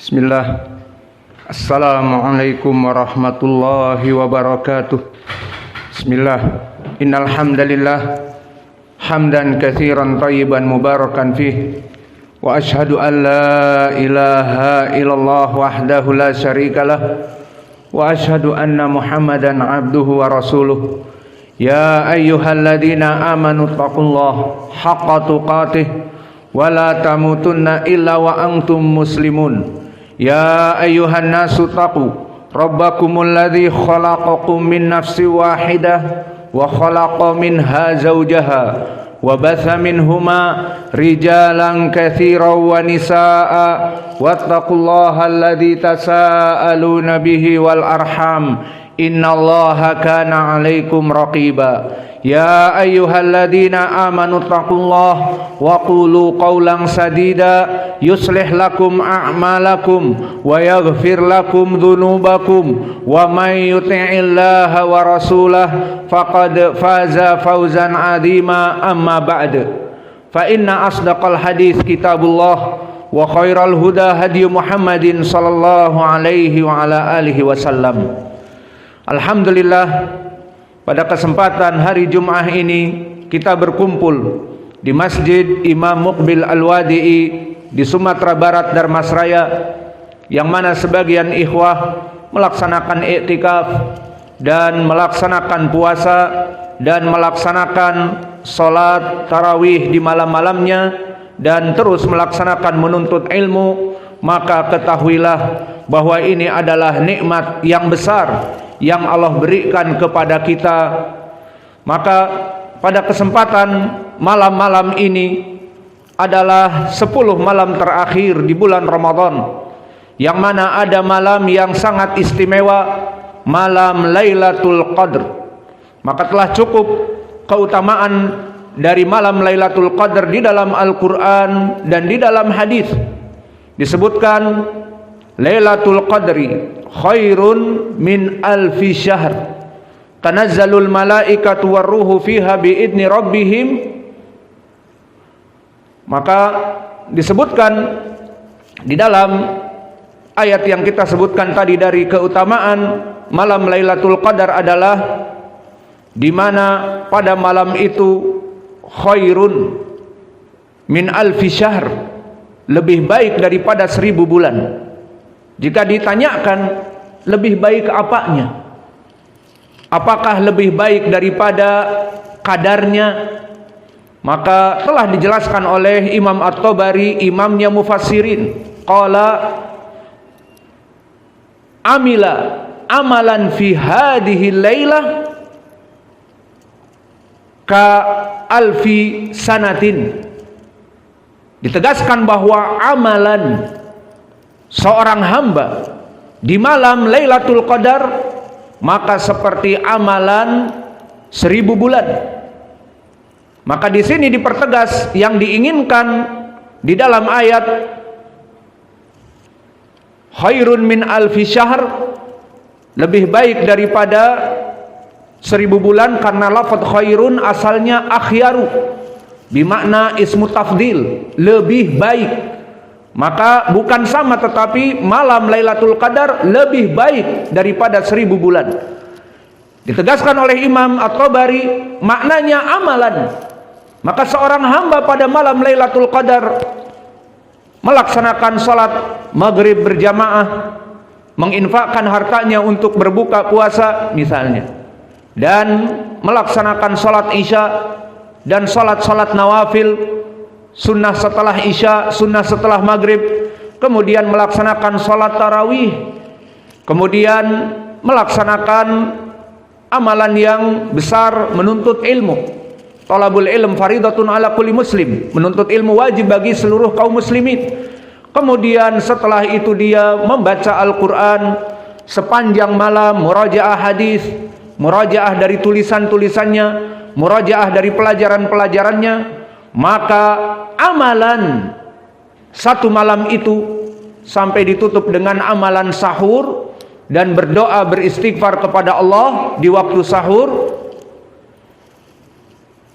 Bismillah. Assalamualaikum warahmatullahi wabarakatuh. Bismillah. Innal hamdalillah hamdan katsiran thayyiban mubarakan fih. Wa asyhadu an la ilaha illallah wahdahu la syarikalah. Wa asyhadu anna Muhammadan abduhu wa rasuluh. Ya ayyuhalladzina amanu taqullaha haqqa tuqatih wa la tamutunna illa wa antum muslimun. Ya ayyuhan nasu taqu rabbakumul ladzi khalaqakum min nafsin wahidah wa khalaqa minha zawjaha wa batha minhuma rijalan katsiran wa nisaa'a wattaqullaha alladzi tasaaluna bihi wal arham innallaha kana 'alaikum raqiba. Ya ayyuhalladzina amanu taqullaha wa qulu qawlan sadida yuslih lakum a'malakum wa yaghfir lakum dhunubakum wa may yuti'illaha wa rasulahu faqad faza fawzan 'azima. Amma ba'd, fa inna asdaqal hadits kitabullah wa khairal huda hadi Muhammadin sallallahu alaihi wa ala alihi wasallam. Alhamdulillah, pada kesempatan hari Jum'ah ini kita berkumpul di Masjid Imam Muqbil Al-Wadi'i di Sumatera Barat, Darmasraya, yang mana sebagian ikhwah melaksanakan iktikaf dan melaksanakan puasa dan melaksanakan sholat tarawih di malam-malamnya dan terus melaksanakan menuntut ilmu. Maka ketahuilah bahwa ini adalah nikmat yang besar yang Allah berikan kepada kita. Maka pada kesempatan malam-malam ini adalah 10 malam terakhir di bulan Ramadan, yang mana ada malam yang sangat istimewa, malam Lailatul Qadr. Maka telah cukup keutamaan dari malam Lailatul Qadr di dalam Al-Quran dan di dalam hadis. Disebutkan Lailatul Qadri khairun min alfi syahr tanazzalul malaikatu warruhu fiha biidni rabbihim. Maka disebutkan di dalam ayat yang kita sebutkan tadi dari keutamaan malam Lailatul Qadar adalah di mana pada malam itu khairun min alfi syahr, lebih baik daripada 1000 bulan. Jika ditanyakan lebih baik apanya? Apakah lebih baik daripada kadarnya? Maka telah dijelaskan oleh Imam At-Tabari, imamnya mufassirin, qala amila amalan fi hadhihi lailah ka alfi sanatin. Ditegaskan bahwa amalan seorang hamba di malam Lailatul Qadar maka seperti amalan 1000 bulan. Maka di sini dipertegas yang diinginkan di dalam ayat khairun min alfi syahr, lebih baik daripada 1000 bulan, karena lafaz khairun asalnya akhyaru, bimakna ismu tafdil, lebih baik. Maka bukan sama, tetapi malam Lailatul Qadar lebih baik daripada 1000 bulan. Ditegaskan oleh Imam At-Tabari, maknanya amalan. Maka seorang hamba pada malam Lailatul Qadar melaksanakan salat maghrib berjamaah, menginfakkan hartanya untuk berbuka puasa misalnya, dan melaksanakan salat isya dan salat-salat nawafil, sunnah setelah isya, sunnah setelah maghrib, kemudian melaksanakan salat tarawih, kemudian melaksanakan amalan yang besar, menuntut ilmu. Talabul ilm faridatun ala kulli muslim, menuntut ilmu wajib bagi seluruh kaum muslimin. Kemudian setelah itu dia membaca Al-Quran sepanjang malam, murajaah hadis, murajaah dari tulisan-tulisannya, murajaah dari pelajaran-pelajarannya. Maka amalan satu malam itu sampai ditutup dengan amalan sahur dan berdoa beristighfar kepada Allah di waktu sahur.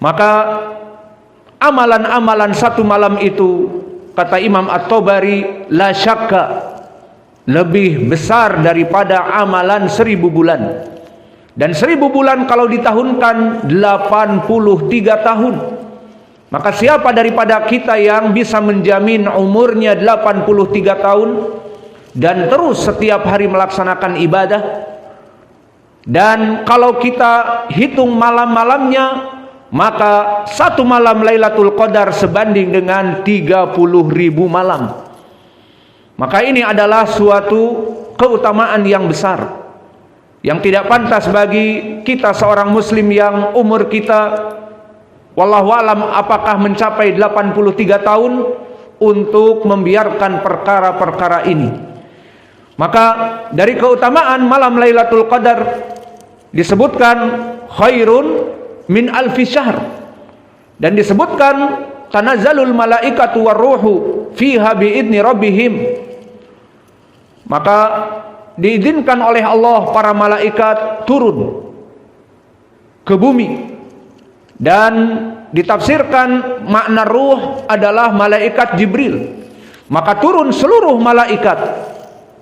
Maka amalan-amalan satu malam itu, kata Imam At-Tabari, la syakka, lebih besar daripada amalan 1000 bulan. Dan 1000 bulan kalau ditahunkan 83 tahun. Maka siapa daripada kita yang bisa menjamin umurnya 83 tahun dan terus setiap hari melaksanakan ibadah? Dan kalau kita hitung malam-malamnya, maka satu malam Lailatul Qadar sebanding dengan 30.000 malam. Maka ini adalah suatu keutamaan yang besar, yang tidak pantas bagi kita seorang muslim yang umur kita wallahu alam apakah mencapai 83 tahun untuk membiarkan perkara-perkara ini. Maka dari keutamaan malam Lailatul Qadar disebutkan khairun min alfi syahr, dan disebutkan tanazzalul malaikatu warruhu fiha biidni rabbihim. Maka diizinkan oleh Allah para malaikat turun ke bumi, dan ditafsirkan makna ruh adalah malaikat Jibril. Maka turun seluruh malaikat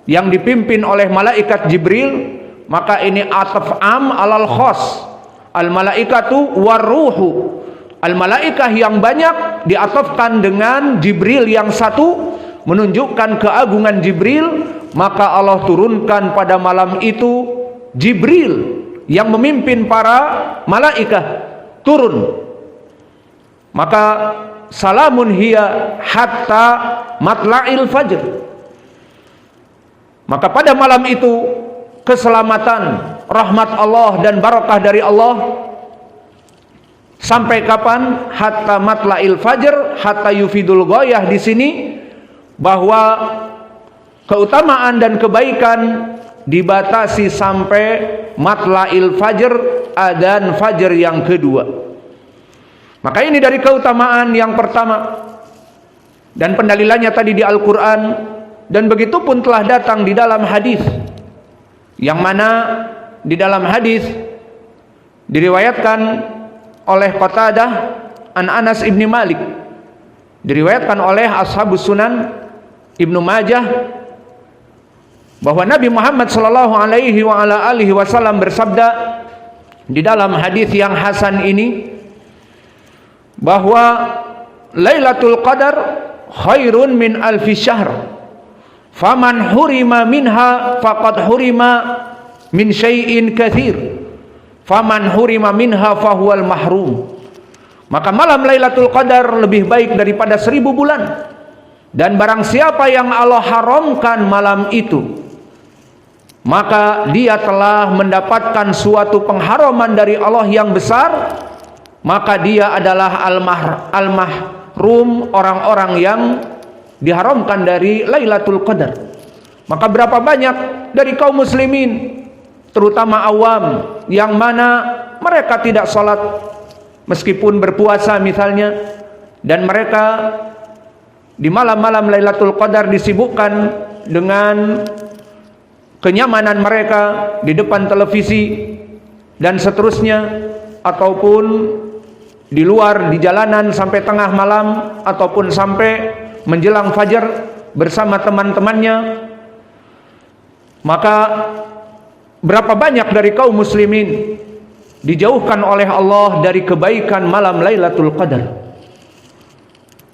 yang dipimpin oleh malaikat Jibril. Maka ini ataf am alal khas, al malaikatu warruhu, al malaikah yang banyak diatafkan dengan Jibril yang satu, menunjukkan keagungan Jibril. Maka Allah turunkan pada malam itu Jibril yang memimpin para malaikat turun. Maka salamun hiya hatta matla'il fajr. Maka pada malam itu keselamatan, rahmat Allah dan barakah dari Allah sampai kapan? Hatta matla'il fajr, hatta yufidul ghayah. Di sini bahwa keutamaan dan kebaikan dibatasi sampai matla'il fajr, adzan fajr yang kedua. Maka ini dari keutamaan yang pertama, dan pendalilannya tadi di Al-Quran, dan begitu pun telah datang di dalam hadis, yang mana di dalam hadis diriwayatkan oleh Qatadah an Anas ibni Malik, diriwayatkan oleh Ashabus Sunan, Ibnu Majah, bahwa Nabi Muhammad sallallahu alaihi wasallam bersabda di dalam hadis yang hasan ini, bahwa Lailatul Qadar khairun min alfi syahr, faman hurima minha faqad hurima min syai'in katsir, faman hurima minha fahuwal mahrum. Maka malam Lailatul Qadar lebih baik daripada 1000 bulan, dan barang siapa yang Allah haramkan malam itu, maka dia telah mendapatkan suatu pengharaman dari Allah yang besar. Maka dia adalah al-mahrum, orang-orang yang diharamkan dari Lailatul Qadar. Maka berapa banyak dari kaum muslimin, terutama awam, yang mana mereka tidak sholat meskipun berpuasa misalnya, dan mereka di malam-malam Lailatul Qadar disibukkan dengan kenyamanan mereka di depan televisi dan seterusnya, ataupun di luar di jalanan sampai tengah malam, ataupun sampai menjelang fajar bersama teman-temannya. Maka berapa banyak dari kaum muslimin dijauhkan oleh Allah dari kebaikan malam Lailatul Qadar.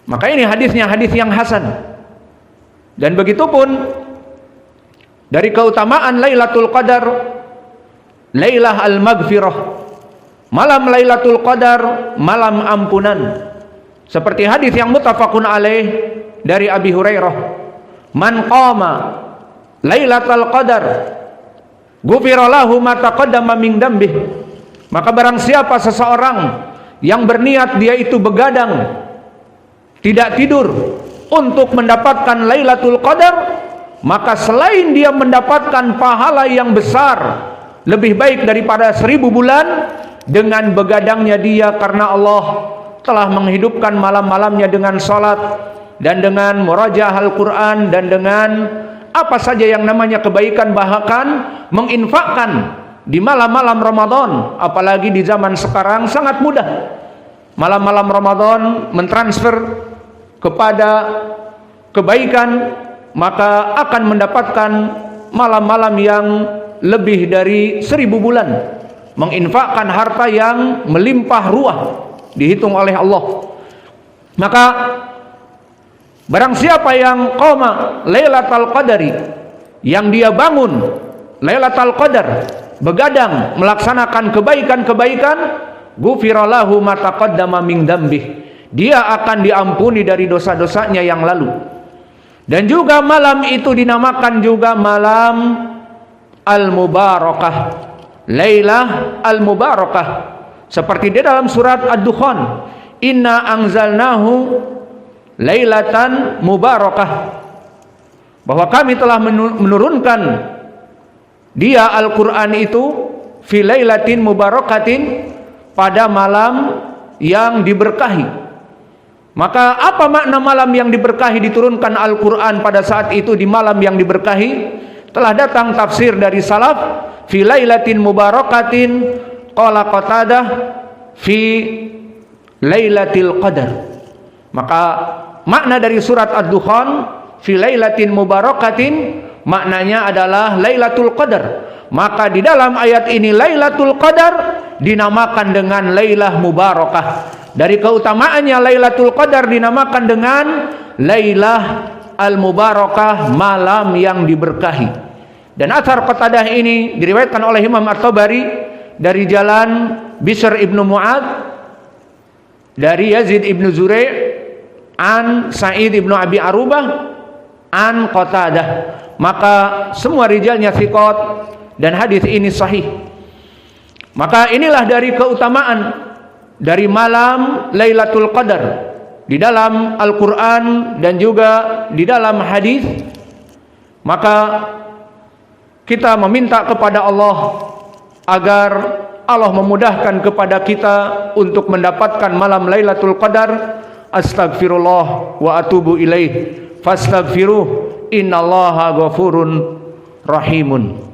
Maka ini hadisnya hadis yang hasan. Dan begitu pun dari keutamaan Lailatul Qadar, Lailah al-Maghfirah, malam Lailatul Qadar, malam ampunan. Seperti hadis yang muttafaqun alaih dari Abi Hurairah, man qama Lailatul Qadar ghufira lahu ma taqaddama min dambih. Maka barang siapa seseorang yang berniat dia itu begadang, tidak tidur untuk mendapatkan Lailatul Qadar, maka selain dia mendapatkan pahala yang besar lebih baik daripada 1000 bulan, dengan begadangnya dia karena Allah telah menghidupkan malam-malamnya dengan salat dan dengan murajaah Al-Quran dan dengan apa saja yang namanya kebaikan, bahkan menginfakkan di malam-malam Ramadan. Apalagi di zaman sekarang sangat mudah malam-malam Ramadan mentransfer kepada kebaikan maka akan mendapatkan malam-malam yang lebih dari 1000 bulan, menginfakkan harta yang melimpah ruah dihitung oleh Allah. Maka barang siapa yang qoma Lailatul Qadari, yang dia bangun Lailatul Qadar, begadang melaksanakan kebaikan-kebaikan, ghufira lahu ma taqaddama min dzambih, dia akan diampuni dari dosa-dosanya yang lalu. Dan juga malam itu dinamakan juga malam Al-Mubarakah, Lailah Al-Mubarakah, seperti di dalam surat Ad-Dukhan, inna anzalnahu lailatan mubarakah, bahwa kami telah menurunkan dia Al-Quran itu fi lailatin mubarakatin, pada malam yang diberkahi. Maka apa makna malam yang diberkahi diturunkan Al-Quran pada saat itu di malam yang diberkahi? Telah datang tafsir dari salaf, fi lailatin mubarakatin, qala Qatadah fi lailatil qadar. Maka makna dari surat Ad-Dukhan fi lailatin mubarakatin, maknanya adalah Lailatul Qadar. Maka di dalam ayat ini Lailatul Qadar dinamakan dengan Lailah Mubarakah. Dari keutamaannya Lailatul Qadar dinamakan dengan Lailah Al-Mubarakah, malam yang diberkahi. Dan athar Qatadah ini diriwayatkan oleh Imam At-Tabari dari jalan Bishr ibnu Mu'ad, dari Yazid ibnu Zurai', an Sa'id ibnu Abi Arubah, an Qatadah. Maka semua rijalnya thiqat dan hadis ini sahih. Maka inilah dari keutamaan dari malam Lailatul Qadar di dalam Al-Quran dan juga di dalam hadis. Maka kita meminta kepada Allah agar Allah memudahkan kepada kita untuk mendapatkan malam Lailatul Qadar. Astaghfirullah wa atubu ilaih, fastaghfiruh, innallaha ghafurun rahimun.